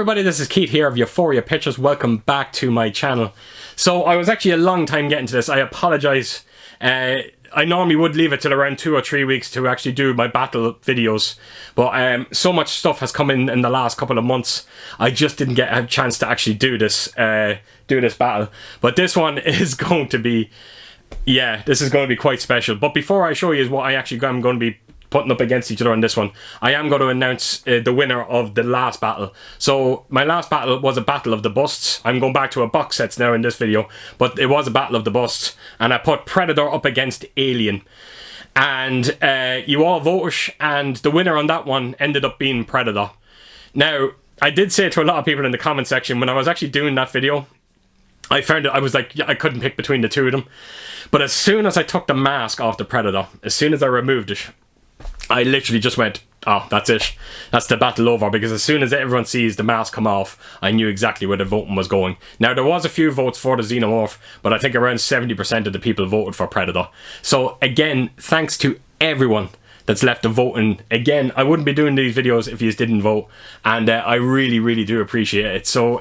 everybody, this is Keith here of Euphoria Pictures. Welcome back to my channel. So I was actually a long time getting to this. I apologise. I normally would leave it till around 2 or 3 weeks to actually do my battle videos, but so much stuff has come in the last couple of months. I just didn't get a chance to actually do this battle. But this one is going to be, yeah, this is going to be quite special. But before I show you what I actually am going to be putting up against each other on this one, I am going to announce the winner of the last battle. So my last battle was a battle of the busts. I'm going back to a box sets now in this video, but it was a battle of the busts, and I put Predator up against Alien, and you all voted, and the winner on that one ended up being Predator. Now, I did say to a lot of people in the comment section when I was actually doing that video, I found it, I was like, I couldn't pick between the two of them. But as soon as I took the mask off the Predator, as soon as I removed it, I literally just went, oh, that's it. That's the battle over, because as soon as everyone sees the mask come off, I knew exactly where the voting was going. Now, there was a few votes for the Xenomorph, but I think around 70% of the people voted for Predator. So, again, thanks to everyone that's left the voting. Again, I wouldn't be doing these videos if you didn't vote, and I really, really do appreciate it. So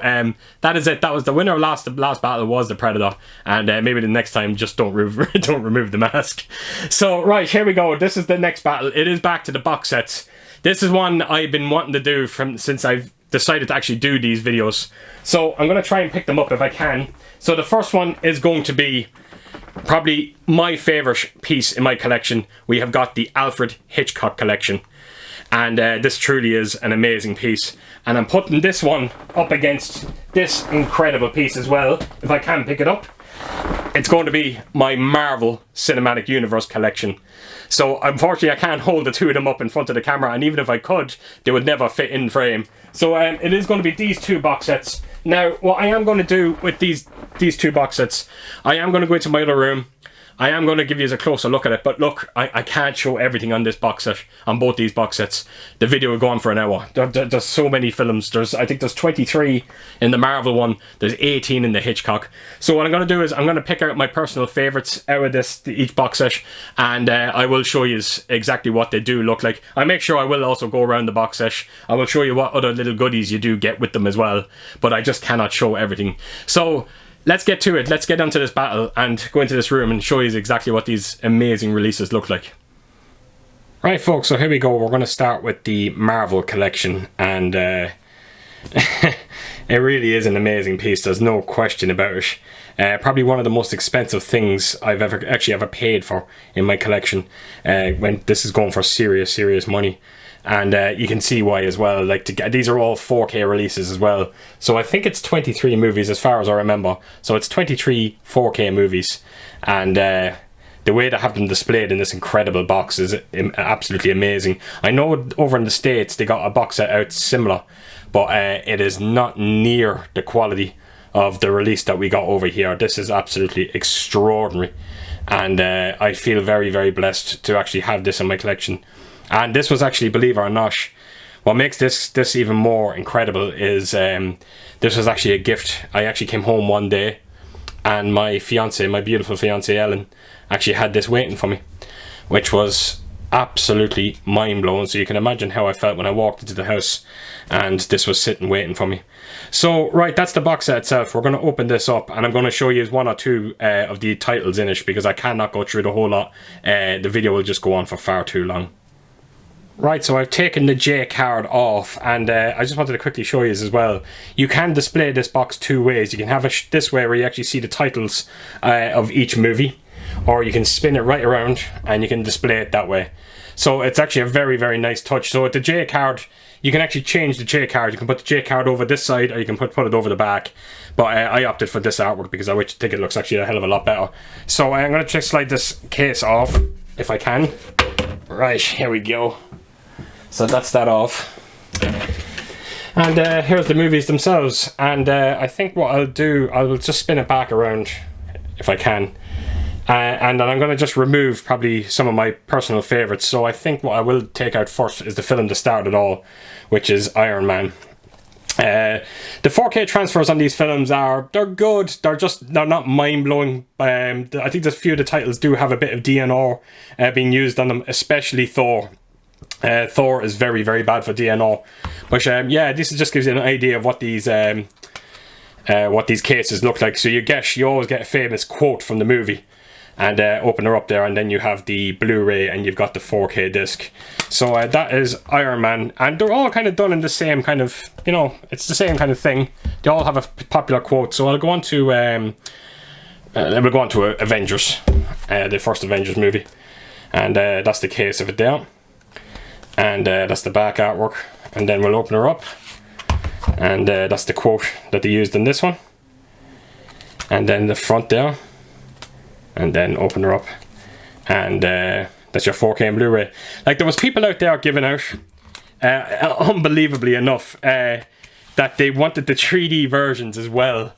that is it. That was the winner of the last battle was the Predator, and maybe the next time just don't remove the mask. So right, here we go. This is the next battle. It is back to the box sets. This is one I've been wanting to do since I've decided to actually do these videos. So I'm going to try and pick them up if I can. So the first one is going to be probably my favourite piece in my collection. We have got the Alfred Hitchcock Collection, and this truly is an amazing piece, and I'm putting this one up against this incredible piece as well, if I can pick it up. It's going to be my Marvel Cinematic Universe collection. So unfortunately I can't hold the two of them up in front of the camera, and even if I could, they would never fit in frame. So it is going to be these two box sets. Now, what I am going to do with these two box sets, I am going to go into my other room. I am going to give you a closer look at it, but look, I can't show everything on this box set, on both these box sets. The video will go on for an hour. There's so many films. I think there's 23 in the Marvel one. There's 18 in the Hitchcock. So what I'm going to do is I'm going to pick out my personal favourites out of each box set, and I will show you exactly what they do look like. I make sure I will also go around the box set. I will show you what other little goodies you do get with them as well, but I just cannot show everything. So let's get to it. Let's get onto this battle and go into this room and show you exactly what these amazing releases look like. Right, folks, so here we go. We're going to start with the Marvel collection, and it really is an amazing piece. There's no question about it. Probably one of the most expensive things I've ever paid for in my collection. When this is going for serious money. And you can see why as well. Like, these are all 4K releases as well. So I think it's 23 movies as far as I remember. So it's 23 4K movies, and the way they have them displayed in this incredible box is absolutely amazing. I know over in the States they got a box set out similar, but it is not near the quality of the release that we got over here. This is absolutely extraordinary, and I feel very, very blessed to actually have this in my collection. And this was actually, believe it or not, what makes this even more incredible is this was actually a gift. I actually came home one day, and my fiance, my beautiful fiance Ellen, actually had this waiting for me, which was absolutely mind-blowing. So you can imagine how I felt when I walked into the house and this was sitting waiting for me. So right, that's the box set itself. We're going to open this up, and I'm going to show you one or two of the titles in it, because I cannot go through the whole lot. The video will just go on for far too long. Right, so I've taken the J card off, and I just wanted to quickly show you as well. You can display this box two ways. You can have it this way, where you actually see the titles of each movie, or you can spin it right around and you can display it that way. So it's actually a very, very nice touch. So with the J card, you can actually change the J card. You can put the J card over this side, or you can put it over the back. But I opted for this artwork because I think it looks actually a hell of a lot better. So I'm going to just slide this case off if I can. Right, here we go. So that's that off, and here's the movies themselves. And I think what I'll do, I will just spin it back around if I can, and then I'm going to just remove probably some of my personal favourites. So I think what I will take out first is the film that started it all, which is Iron Man. The 4K transfers on these films they're good. They're not mind-blowing. I think there's a few of the titles do have a bit of DNR being used on them, especially Thor. Thor is very, very bad for DNO. But yeah, this just gives you an idea of what these cases look like. So you always get a famous quote from the movie, and open her up there, and then you have the Blu-ray, and you've got the 4K disc. So that is Iron Man, and they're all kind of done in the same kind of, you know, it's the same kind of thing. They all have a popular quote. So I'll go on to we'll go on to Avengers, the first Avengers movie, and that's the case of it there, and that's the back artwork. And then we'll open her up, and that's the quote that they used in this one, and then the front there, and then open her up, and that's your 4K and Blu-ray. Like, there was people out there giving out, unbelievably enough, that they wanted the 3D versions as well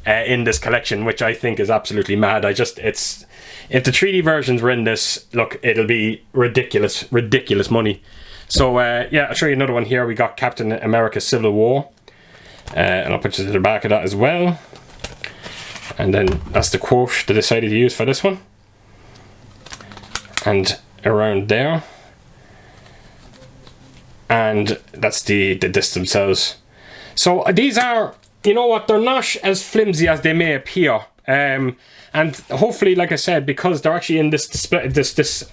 in this collection, which I think is absolutely mad. If the 3D versions were in this, look, it'll be ridiculous money. So yeah, I'll show you another one here. We got Captain America Civil War, and I'll put you to the back of that as well. And then that's the quote they decided to use for this one, and around there, and that's the discs themselves. So these are, you know what, they're not as flimsy as they may appear, and hopefully, like I said, because they're actually in this display, this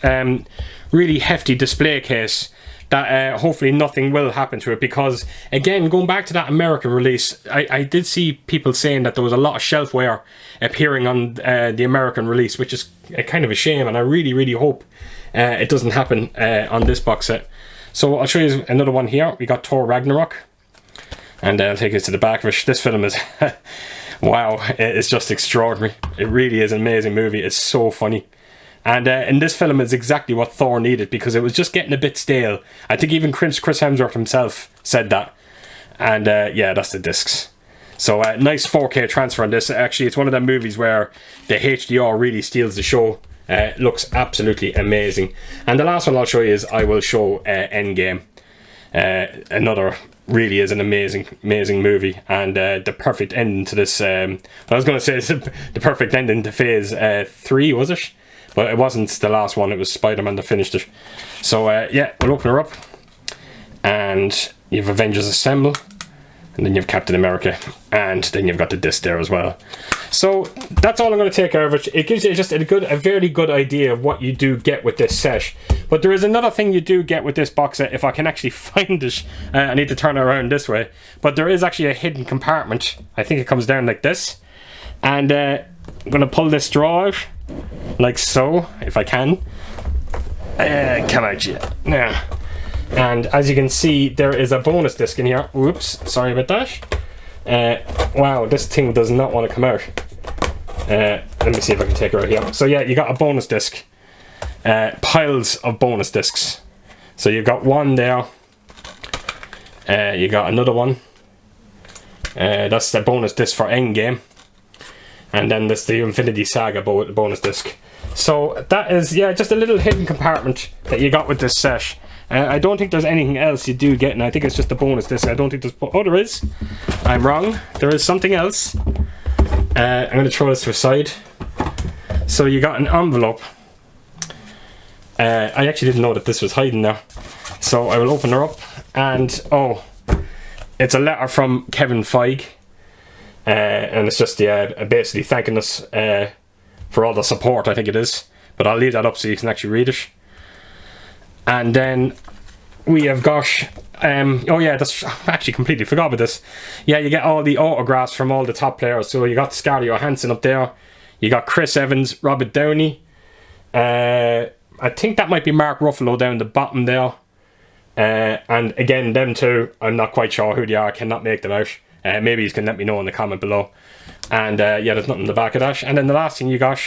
really hefty display case, that hopefully nothing will happen to it. Because again, going back to that American release, I did see people saying that there was a lot of shelf wear appearing on the American release, which is kind of a shame, and I really hope it doesn't happen on this box set. So I'll show you another one here. We got Thor Ragnarok, and I'll take us to the back of it. This film is wow, it's just extraordinary. It really is an amazing movie. It's so funny. And in this film, it's exactly what Thor needed, because it was just getting a bit stale. I think even Chris Hemsworth himself said that. And yeah, that's the discs. So nice 4K transfer on this. Actually, it's one of them movies where the HDR really steals the show. It looks absolutely amazing. And the last one I'll show you is I will show Endgame. Another really is an amazing movie, and the perfect ending to this. I was going to say it's the perfect ending to Phase 3, was it? But it wasn't the last one, it was Spider-Man that finished it. So yeah, we'll open her up, and you have Avengers Assemble, and then you have Captain America, and then you've got the disc there as well. So that's all I'm going to take out of it. It gives you just a very good idea of what you do get with this set. But there is another thing you do get with this box set, if I can actually find it. I need to turn it around this way. But there is actually a hidden compartment. I think it comes down like this. And I'm going to pull this drawer out, like so, if I can. Come out yet. Now. And as you can see, there is a bonus disc in here. Oops, sorry about that. Wow, this thing does not want to come out. Let me see if I can take it out here. So yeah, you got a bonus disc. Piles of bonus discs. So you've got one there. You got another one. That's the bonus disc for Endgame. And then there's the Infinity Saga bonus disc. So that is, yeah, just a little hidden compartment that you got with this set. I don't think there's anything else you do get, and I think it's just a bonus disc. I don't think there's... Oh, there is. I'm wrong. There is something else. I'm going to throw this to the side. So you got an envelope. I actually didn't know that this was hiding there. So I will open her up, and oh, it's a letter from Kevin Feige. And it's just basically thanking us for all the support, I think it is. But I'll leave that up so you can actually read it. And then we have got, oh yeah, that's, I actually completely forgot about this. Yeah, you get all the autographs from all the top players. So you got Scarlett Johansson up there. You got Chris Evans, Robert Downey. I think that might be Mark Ruffalo down the bottom there. And again, them two, I'm not quite sure who they are. I cannot make them out. Maybe you can let me know in the comment below. And yeah, there's nothing in the back of that. And then the last thing you got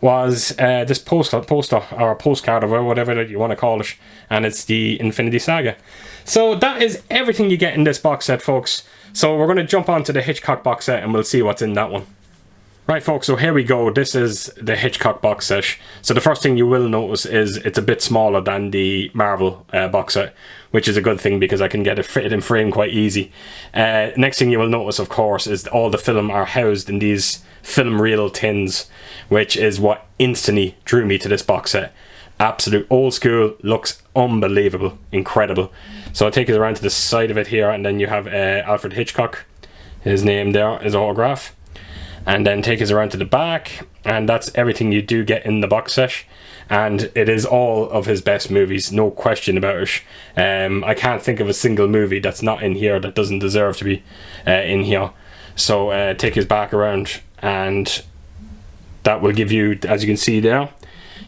was this poster or a postcard or whatever you want to call it, and it's the Infinity Saga. So that is everything you get in this box set, folks. So we're going to jump onto the Hitchcock box set and we'll see what's in that one. Right, folks, so here we go. This is the Hitchcock box set. So the first thing you will notice is it's a bit smaller than the Marvel box set, which is a good thing because I can get it fitted in frame quite easy. Next thing you will notice, of course, is all the film are housed in these film reel tins, which is what instantly drew me to this box set. Absolute old school, looks unbelievable, incredible. So I'll take you around to the side of it here, and then you have Alfred Hitchcock, his name there, his autograph. And then take us around to the back, and that's everything you do get in the box set. And it is all of his best movies, no question about it. I can't think of a single movie that's not in here that doesn't deserve to be in here. So take his back around, and that will give you, as you can see there,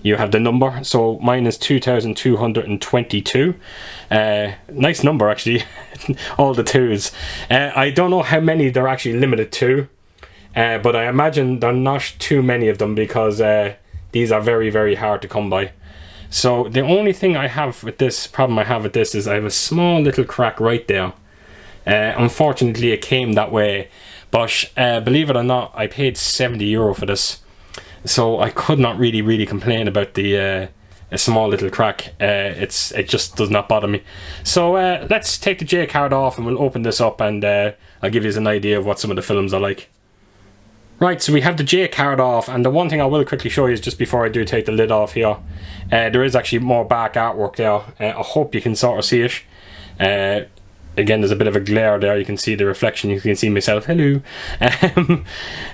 you have the number. So mine is 2222. Nice number actually. All the twos. I don't know how many they're actually limited to, but I imagine there are not too many of them, because these are very, very hard to come by. So the only thing I have with this, problem I have with this, is I have a small little crack right there. Unfortunately it came that way, but believe it or not, I paid €70 for this. So I could not really complain about the a small little crack. It just does not bother me. So let's take the J card off, and we'll open this up, and I'll give you an idea of what some of the films are like. Right, so we have the J card off, and the one thing I will quickly show you is, just before I do take the lid off here, there is actually more back artwork there. I hope you can sort of see it. Again, there's a bit of a glare there. You can see the reflection. You can see myself. Hello.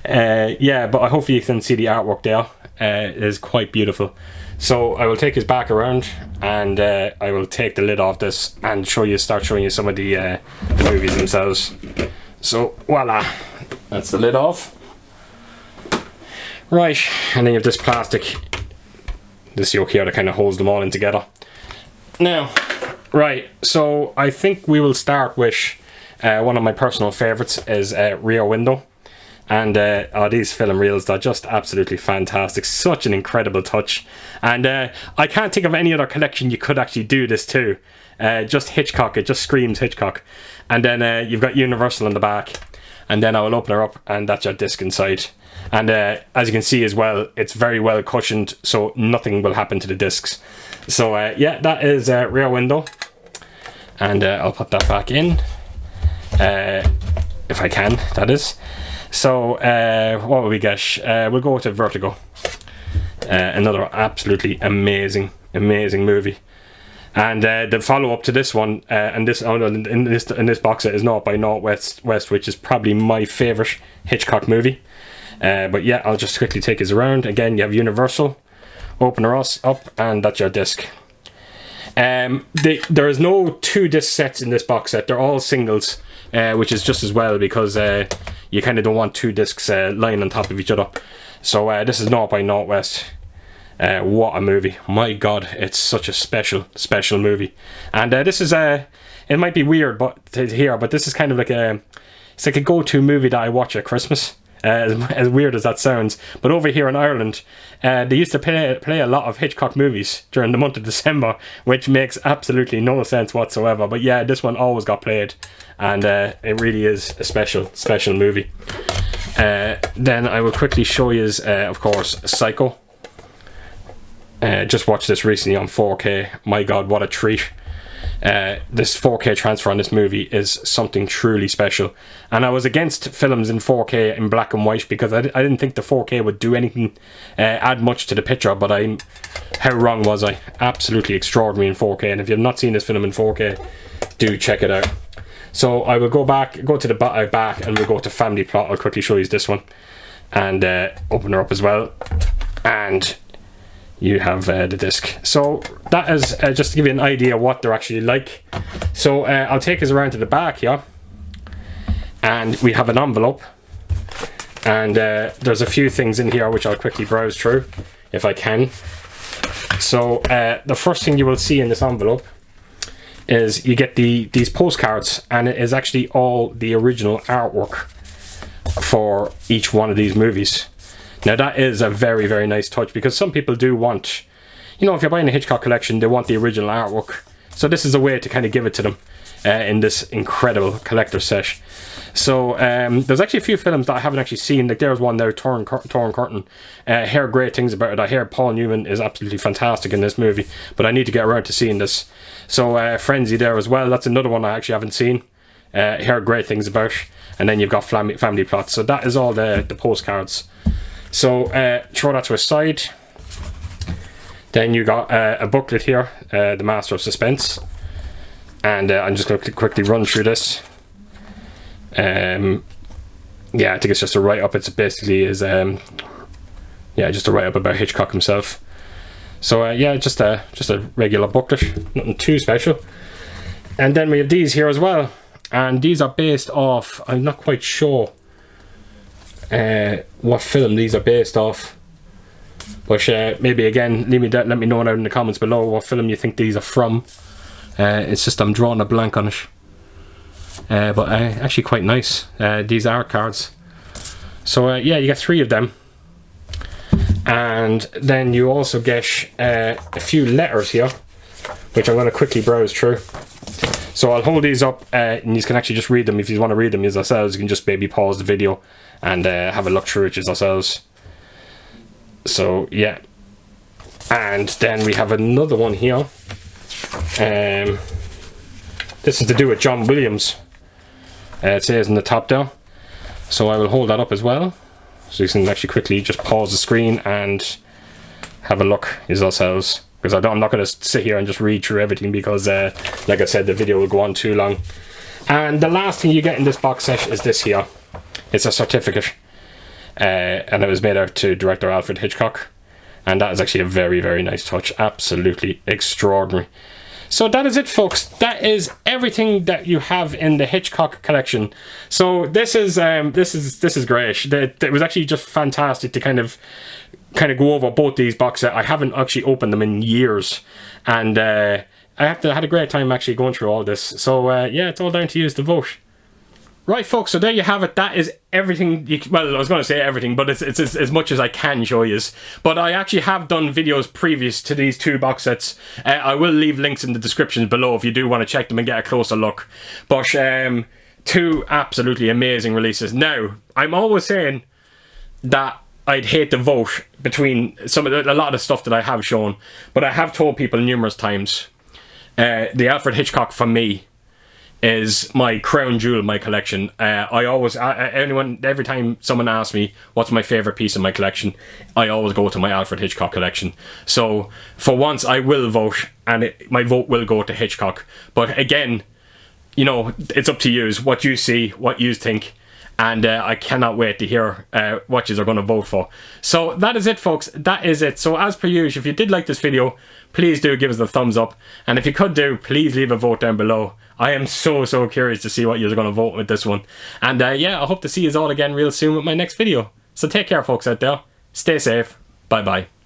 Yeah, but I hope you can see the artwork there. It is quite beautiful. So I will take his back around, and I will take the lid off this and start showing you some of the movies themselves. So voila, that's the lid off. Right, and then you have this plastic, this yoke here that kind of holds them all in together. Now, right, so I think we will start with one of my personal favourites is Rear Window. And these film reels, they're just absolutely fantastic. Such an incredible touch. And I can't think of any other collection you could actually do this to. Just Hitchcock, it just screams Hitchcock. And then you've got Universal in the back. And then I will open her up, and that's your disc inside. And as you can see as well, it's very well cushioned, so nothing will happen to the discs. So yeah, that is Rear Window. And I'll put that back in. If I can, that is. So what will we get? We'll go to Vertigo. Another absolutely amazing movie. And the follow-up to this one, in this box set, is North by Northwest, which is probably my favourite Hitchcock movie. But yeah, I'll just quickly take us around. Again, you have Universal. Open her up, and that's your disc. There is no 2 disc sets in this box set. They're all singles, which is just as well, because you kind of don't want 2 discs lying on top of each other. So this is North by Northwest. What a movie. My god, it's such a special movie. And this is it might be weird to hear, but this is kind of like it's like a go-to movie that I watch at Christmas. As weird as that sounds, but over here in Ireland, they used to play a lot of Hitchcock movies during the month of December, which makes absolutely no sense whatsoever. But yeah, this one always got played, and it really is a special movie. Then I will quickly show you, of course, Psycho. Just watched this recently on 4K. My god, what a treat. This 4K transfer on this movie is something truly special. And I was against films in 4K in black and white, because I didn't think the 4K would do anything, add much to the picture, but how wrong was I? Absolutely extraordinary in 4K, and if you have not seen this film in 4K, do check it out. So I will go to the back, and we'll go to Family Plot. I'll quickly show you this one, and open her up as well, and you have the disc. So that is just to give you an idea what they're actually like. So I'll take us around to the back here, and we have an envelope, and there's a few things in here which I'll quickly browse through if I can. So the first thing you will see in this envelope is you get these postcards, and it is actually all the original artwork for each one of these movies. Now that is a very, very nice touch, because some people do want, if you're buying a Hitchcock collection, they want the original artwork. So this is a way to kind of give it to them in this incredible collector set. So there's actually a few films that I haven't actually seen. Like there's one there, Torn Curtain. I hear great things about it. I hear Paul Newman is absolutely fantastic in this movie, but I need to get around to seeing this. So Frenzy there as well. That's another one I actually haven't seen. Heard great things about. And then you've got Family Plot. So that is all the postcards. So throw that to a side. Then you got a booklet here, The Master of Suspense. And I'm just going to quickly run through this. Yeah, I think it's just a write-up. It's basically just a write-up about Hitchcock himself. So yeah, just a regular booklet, nothing too special. And then we have these here as well, and these are based off, I'm not quite sure what film these are based off, but maybe again let me know down in the comments below what film you think these are from. It's just I'm drawing a blank on it, but actually quite nice. These are cards. So yeah, you get 3 of them. And then you also get a few letters here, which I'm going to quickly browse through. So I'll hold these up, and you can actually just read them. If you want to read them yourselves, you can just maybe pause the video and have a look through it yourselves. So yeah. And then we have another one here. This is to do with John Williams. It says in the top there. So I will hold that up as well. So you can actually quickly just pause the screen and have a look yourselves. Because I'm not going to sit here and just read through everything, because like I said, the video will go on too long. And the last thing you get in this box set is this here. It's a certificate. And it was made out to director Alfred Hitchcock. And that is actually a very, very nice touch. Absolutely extraordinary. So that is it, folks. That is everything that you have in the Hitchcock collection. So this is great. It was actually just fantastic to kind of go over both these box sets. I haven't actually opened them in years, and I had a great time actually going through all this. So yeah, it's all down to you to vote. Right, folks, so there you have it. That is everything. Well, I was going to say everything, but it's as much as I can show you. But I actually have done videos previous to these 2 box sets. I will leave links in the description below if you do want to check them and get a closer look. But 2 absolutely amazing releases. Now, I'm always saying that I'd hate to vote between a lot of the stuff that I have shown, but I have told people numerous times, the Alfred Hitchcock for me is my crown jewel in my collection. Every time someone asks me what's my favorite piece in my collection, I always go to my Alfred Hitchcock collection. So for once I will vote, and my vote will go to Hitchcock. But again, you know, it's up to you, what you see, what you think. And I cannot wait to hear what you are going to vote for. So that is it, folks. That is it. So as per usual, if you did like this video, please do give us a thumbs up. And if you could please leave a vote down below. I am so curious to see what you're going to vote with this one. And yeah, I hope to see you all again real soon with my next video. So take care, folks out there. Stay safe. Bye bye.